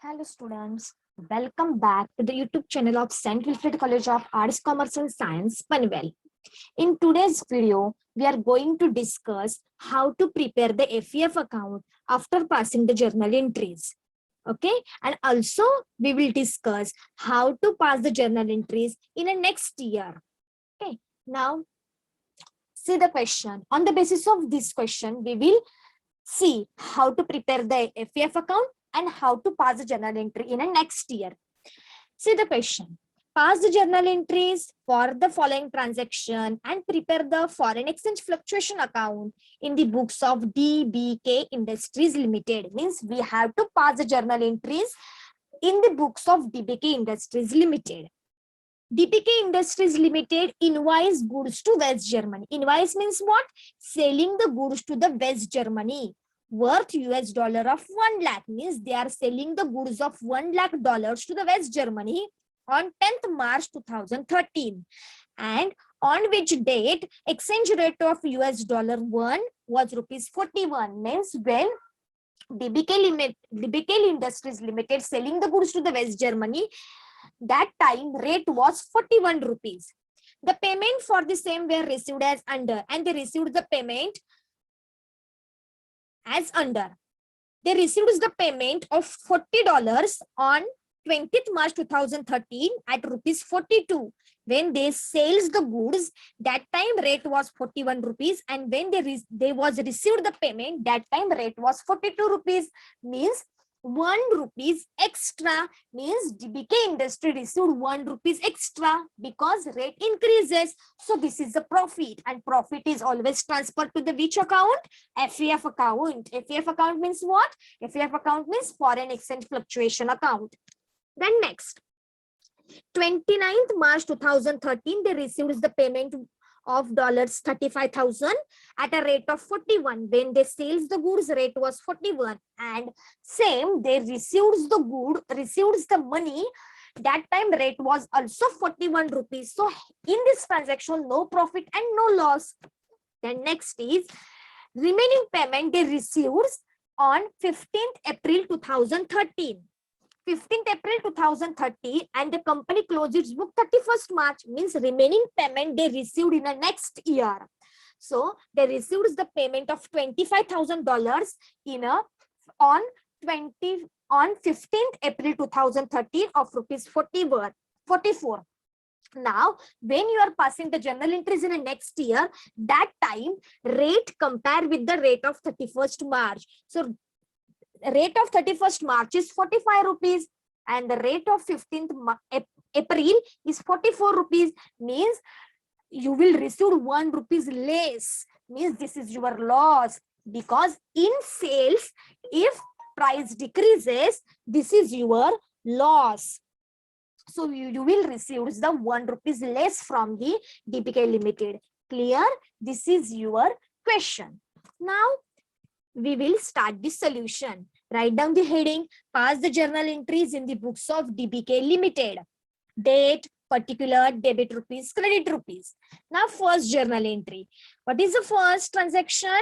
Hello students, welcome back to the YouTube channel of St. Wilfrid College of Arts, Commerce and Science, Panvel. In today's video, we are going to discuss how to prepare the FEF account after passing the journal entries. Okay, and also we will discuss how to pass the journal entries in a next year. Okay, now see the question. On the basis of this question, we will see how to prepare the FEF account and how to pass the journal entry in a next year. See the question. Pass the journal entries for the following transaction and prepare the foreign exchange fluctuation account in the books of DBK Industries Limited. Means we have to pass the journal entries in the books of DBK Industries Limited. DBK Industries Limited invoice goods to West Germany. Invoice means what? Selling the goods to the West Germany worth US dollar of 1 lakh, means they are selling the goods of $1 lakh to the West Germany on 10th March 2013, and on which date exchange rate of US dollar 1 was rupees 41. Means when DBK Industries Limited selling the goods to the West Germany, that time rate was 41 rupees. The payment for the same were received as under, and they received the payment as under. They received the payment of $40 on 20th March 2013 at rupees 42. When they sales the goods, that time rate was 41 rupees, and when they was received the payment, that time rate was 42 rupees. Means 1 rupees extra, means DBK Industry received 1 rupees extra because rate increases. So this is the profit, and profit is always transferred to the which account? FEF account. FEF account means what? FEF account means foreign exchange fluctuation account. Then next, 29th March 2013, they received the payment of $35,000 at a rate of 41. When they sales the goods, rate was 41, and same they received the money, that time rate was also 41 rupees. So in this transaction, no profit and no loss. Then next is remaining payment they received on 15th April 2013. 15th April 2013, and the company closed its book 31st March, means remaining payment they received in the next year. So they received the payment of $25,000 on 15th April 2013 of rupees 44. Now, when you are passing the journal entries in the next year, that time rate compare with the rate of 31st March. So rate of 31st March is 45 rupees, and the rate of 15th April is 44 rupees. Means you will receive 1 rupees less. Means this is your loss, because in sales, if price decreases, this is your loss. So you will receive the 1 rupees less from the DBK Limited. Clear? This is your question. Now we will start the solution. Write down the heading, pass the journal entries in the books of DBK Limited. Date, particular, debit rupees, credit rupees. Now first journal entry. What is the first transaction?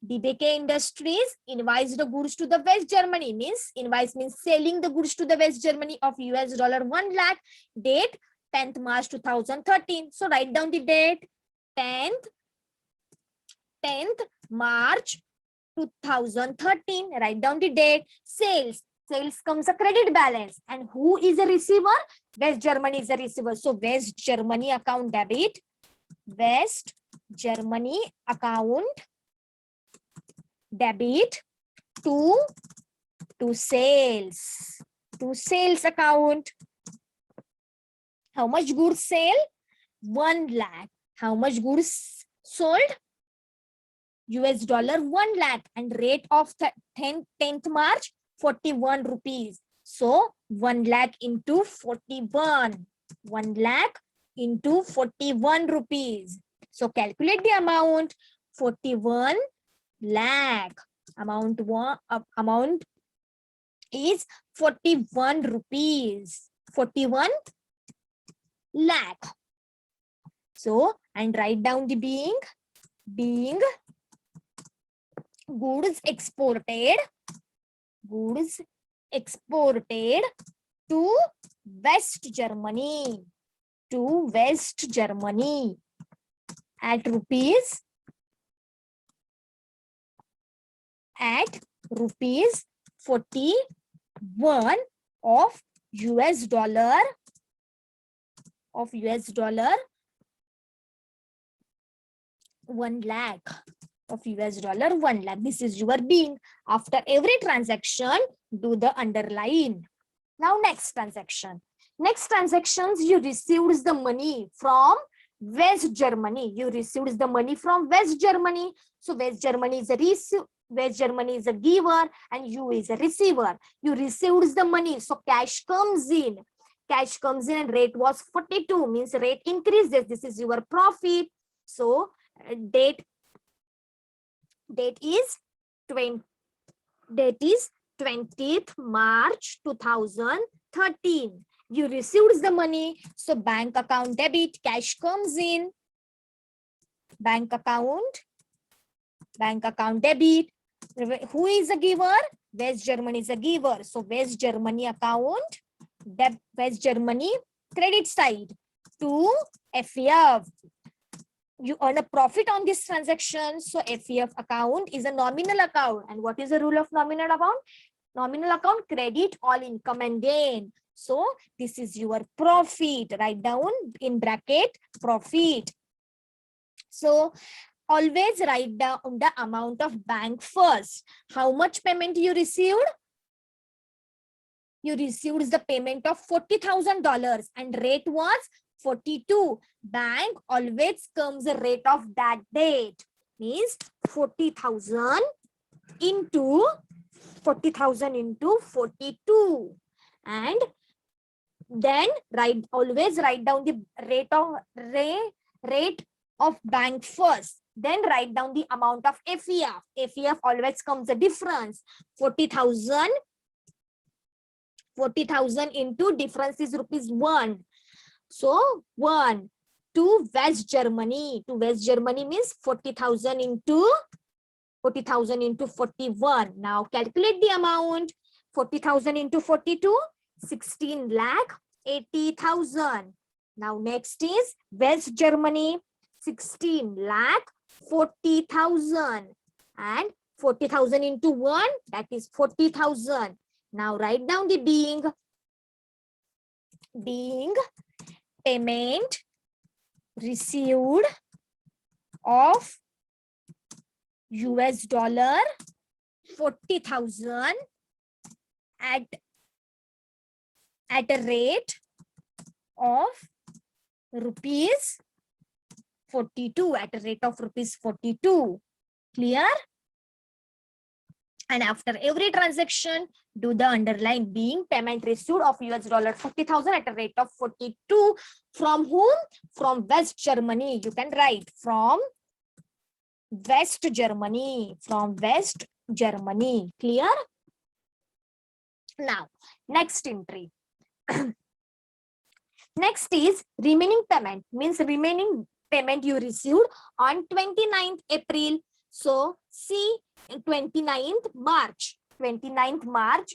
DBK Industries invoiced the goods to the West Germany. Means invoice means selling the goods to the West Germany of US dollar 1 lakh. Date 10th March 2013. So write down the date, 10th March 2013. Write down the date. Sales comes a credit balance, and who is a receiver? West Germany is a receiver. So West Germany account debit, West Germany account debit to sales account. How much goods sale? 1 lakh. How much goods sold? US dollar 1 lakh, and rate of 10th March 41 rupees. So 1 lakh into 41. 1 lakh into 41 rupees. So calculate the amount. 41 lakh. Amount is 41 rupees. 41 lakh. So, and write down the being goods exported exported to West Germany, at rupees 41 of US dollar 1 lakh of US dollar 1 lakh. This is your being. After every transaction, do the underline. Now next transaction. Next transactions, you received the money from West Germany. You received the money from West Germany. So West Germany is a giver and you is a receiver. You received the money. So cash comes in. Cash comes in and rate was 42, means rate increases. This is your profit. So date is 20th March 2013. You received the money. So bank account debit, cash comes in. Bank account debit. Who is a giver? West Germany is a giver. So West Germany account, West Germany credit side to FEF. You earn a profit on this transaction. So FEF account is a nominal account. And what is the rule of nominal account? Nominal account, credit all income and gain. So this is your profit. Write down in bracket profit. So always write down the amount of bank first. How much payment you received? You received the payment of $40,000 and rate was 42. Bank always comes a rate of that date. Means 40,000 into 42. And then always write down the rate of bank first. Then write down the amount of FEF. FEF always comes a difference. 40,000 into difference is rupees 1. So 1 to West Germany. To West Germany means 40,000 into 41. Now calculate the amount. 40,000 into 42, 16,80,000. Now next is West Germany, 16,40,000. And 40,000 into 1, that is 40,000. Now write down the being payment received of US dollar 40,000 at a rate of rupees 42, at a rate of rupees 42. Clear? And after every transaction, do the underline being payment received of US dollar 40,000 at a rate of 42. From whom? From West Germany. You can write from West Germany. Clear? Now, next entry. Next is remaining payment. Means remaining payment you received on 29th April. So, see, 29th March,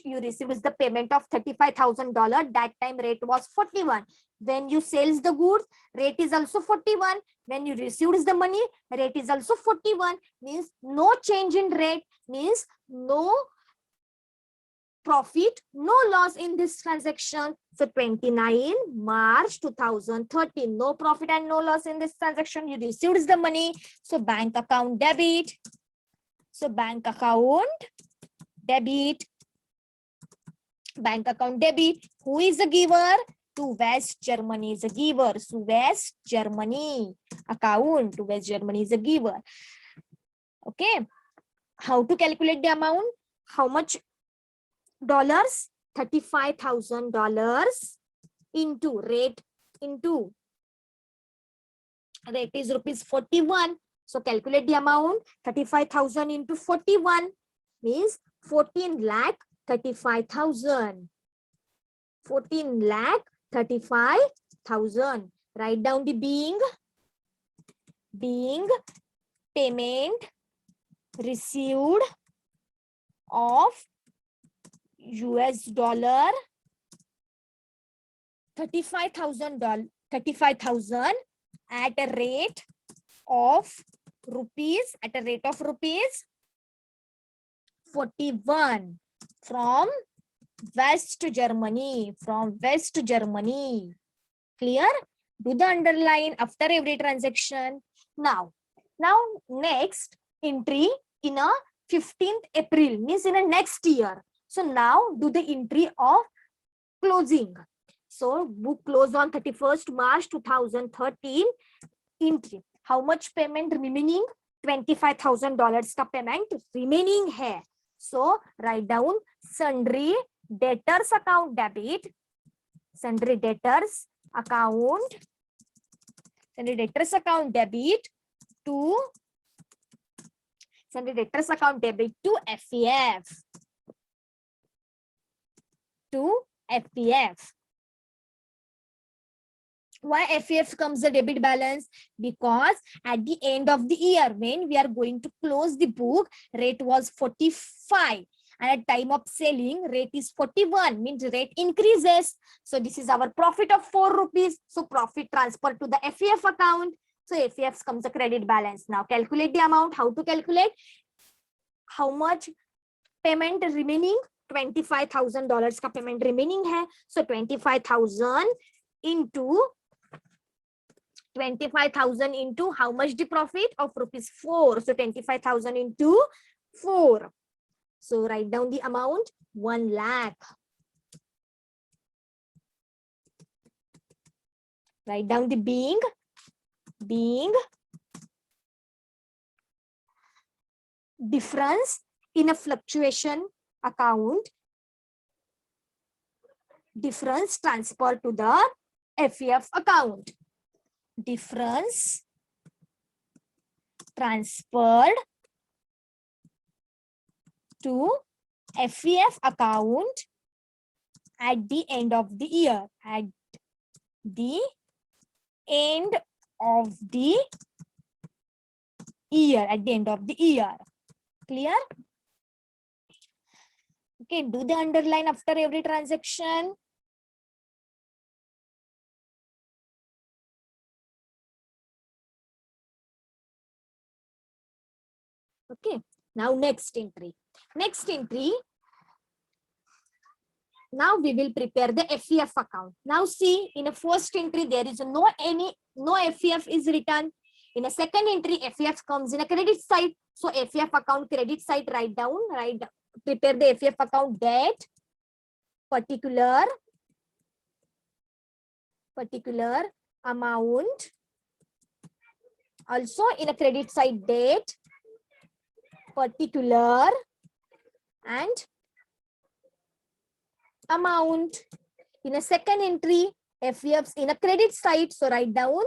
you received the payment of $35,000. That time rate was 41. When you sales the goods, rate is also 41. When you receives the money, rate is also 41. Means no change in rate, means no profit, no loss in this transaction. So 29 March 2013, no profit and no loss in this transaction. You received the money. So bank account debit. So bank account debit. Who is the giver? To West Germany is a giver. So West Germany account to West Germany is a giver. Okay. How to calculate the amount? How much dollars? $35,000 into rate is rupees 41. So calculate the amount. 35,000 into 41 means 14,35,000. 14,35,000. Write down the being payment received of US dollar $35,000 at a rate of rupees 41 from West Germany. Clear? Do the underline after every transaction. Now next entry in a 15th April means in a next year. So now do the entry of closing. So book closed on 31st March 2013. Entry. How much payment remaining? $25,000 का payment remaining है. So write down sundry debtors account debit. Sundry debtors account debit to FEF. Why FEF comes the debit balance? Because at the end of the year, when we are going to close the book, rate was 45. And at time of selling, rate is 41, means rate increases. So this is our profit of 4 rupees. So profit transfer to the FEF account. So FEF comes the credit balance. Now calculate the amount. How to calculate? How much payment remaining? $25,000 का payment remaining है. So 25,000 into how much the profit of rupees 4. So 25,000 into 4. So write down the amount 1 lakh. Write down the being difference in a fluctuation account. Difference transfer to the FEF account. Difference transferred to FEF account at the end of the year. At the end of the year. Clear? Okay, do the underline after every transaction. Okay, now next entry. Now we will prepare the FEF account. Now see, in a first entry there is no FEF is written. In a second entry, FEF comes in a credit side. So FEF account credit side, write down. Prepare the FEF account debt particular amount. Also in a credit side date particular and amount. In a second entry, FEFs in a credit side. So write down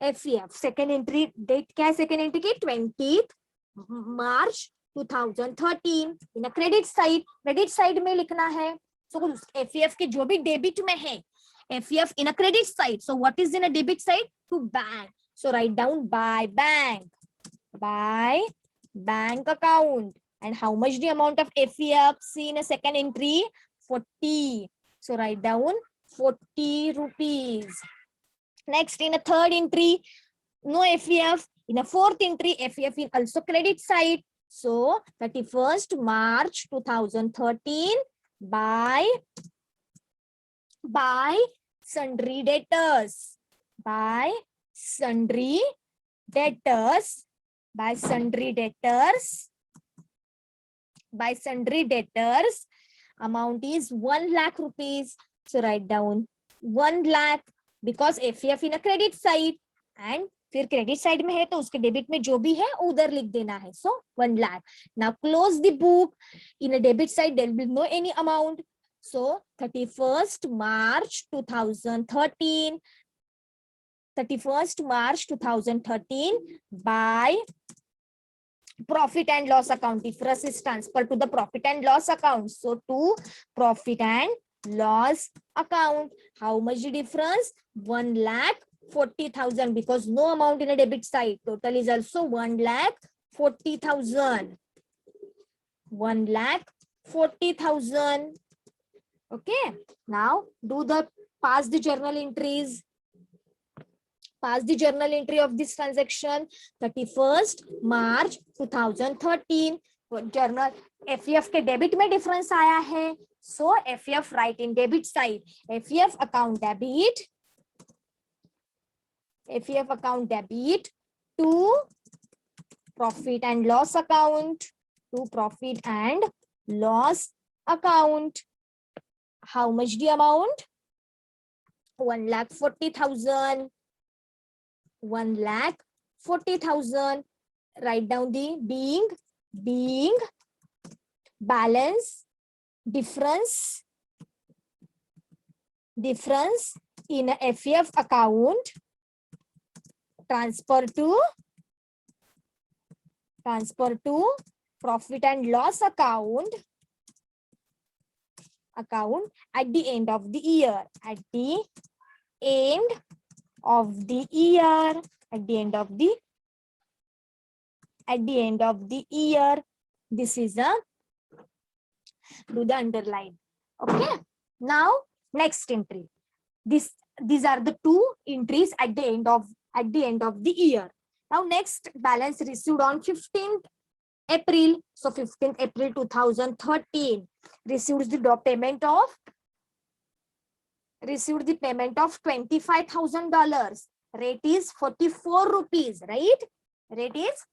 FEF. Second entry date क्या है? Second entry की 20th March 2013. In a credit side में लिखना है. So FEF के जो भी debit में है, FEF in a credit side. So what is in a debit side? To bank. So write down by bank account. And how much the amount of FEF? See in a second entry, 40. So write down 40 rupees. Next, in a third entry, no FEF. In a fourth entry, FEF in also credit side. So 31st March 2013 by sundry debtors. By sundry debtors. Amount is 1 lakh rupees. So write down 1 lakh because FEF in a credit side and फिर credit side में है तो उसके debit में जो भी है उधर लिख देना है. So 1 lakh. Now close the book. In a debit side there will be no any amount. So 31st March 2013 by profit and loss account. Difference is transferred to the profit and loss account. So to profit and loss account. How much the difference? 1,40,000 because no amount in a debit side. Total is also 1,40,000. 1,40,000. 40,000. Okay, now pass the journal entries. Pass the journal entry of this transaction. 31st March 2013. Journal FEF के debit में difference आया है, so FEF right in debit side. FEF account debit to profit and loss account. To profit and loss account. How much the amount? 1,40,000. 1,40,000. Write down the being balance difference in a FEF account transfer to profit and loss account at the end of the year. At the end of the year. This is do the underline. Okay, now next entry. These are the two entries at the end of the year. Now next, balance received on 15th April. So 15th April 2013 received the payment of $25,000. Rate is 44 rupees, right? Rate is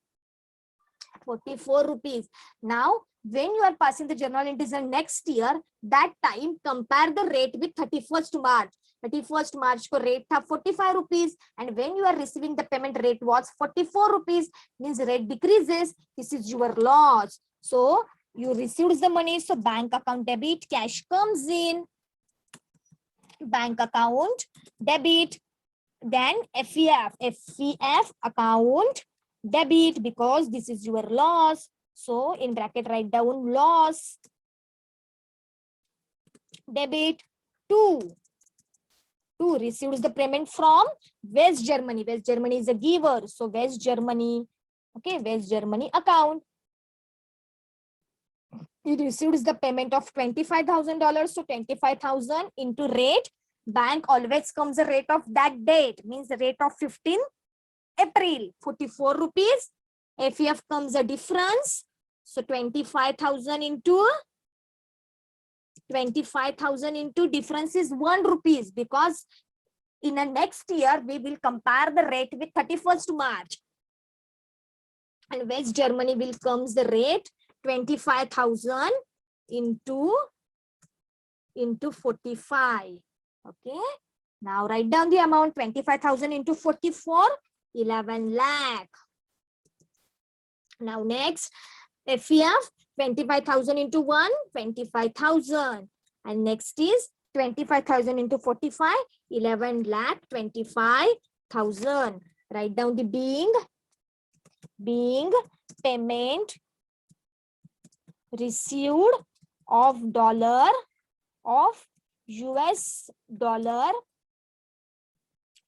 44 rupees. Now, when you are passing the journal entries in next year, that time compare the rate with 31st March. 31st March ko rate tha 45 rupees, and when you are receiving the payment rate was 44 rupees, means rate decreases. This is your loss. So you received the money, so bank account debit, cash comes in. Bank account debit, then FEF account debit, because this is your loss. So in bracket write down loss debit. Two receives the payment from West Germany. West Germany is a giver, so West Germany, okay, West Germany account. It receives the payment of $25,000, so 25,000 into rate. Bank always comes the rate of that date, means the rate of 15 April, 44 rupees. FEF comes a difference, so 25,000 into difference is 1 rupees, because in the next year we will compare the rate with 31st March, and West Germany will comes the rate 25,000 into 45. Okay, now write down the amount. 25,000 into 44, 11 lakh. Now next, FEF 25,000 into 1, 25,000, and next is 25,000 into 45, 11 lakh 25,000. Write down the being payment received of US dollar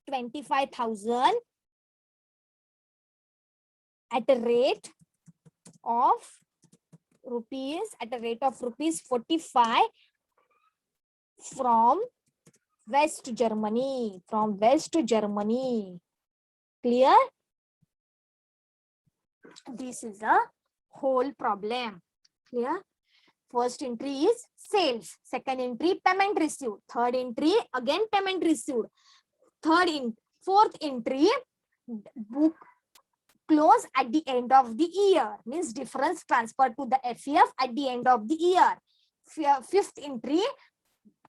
25,000 at a rate of rupees 45 from West Germany. Clear? This is a whole problem. Clear? First entry is sales. Second entry, payment received. Third entry, again payment received. Fourth entry, book close at the end of the year, means difference transferred to the FEF at the end of the year. Fifth entry,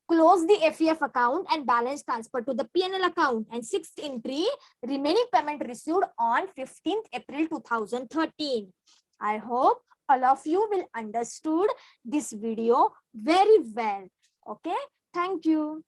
close the FEF account and balance transferred to the P&L account. And sixth entry, remaining payment received on 15th April 2013. I hope all of you will understood this video very well. Okay, thank you.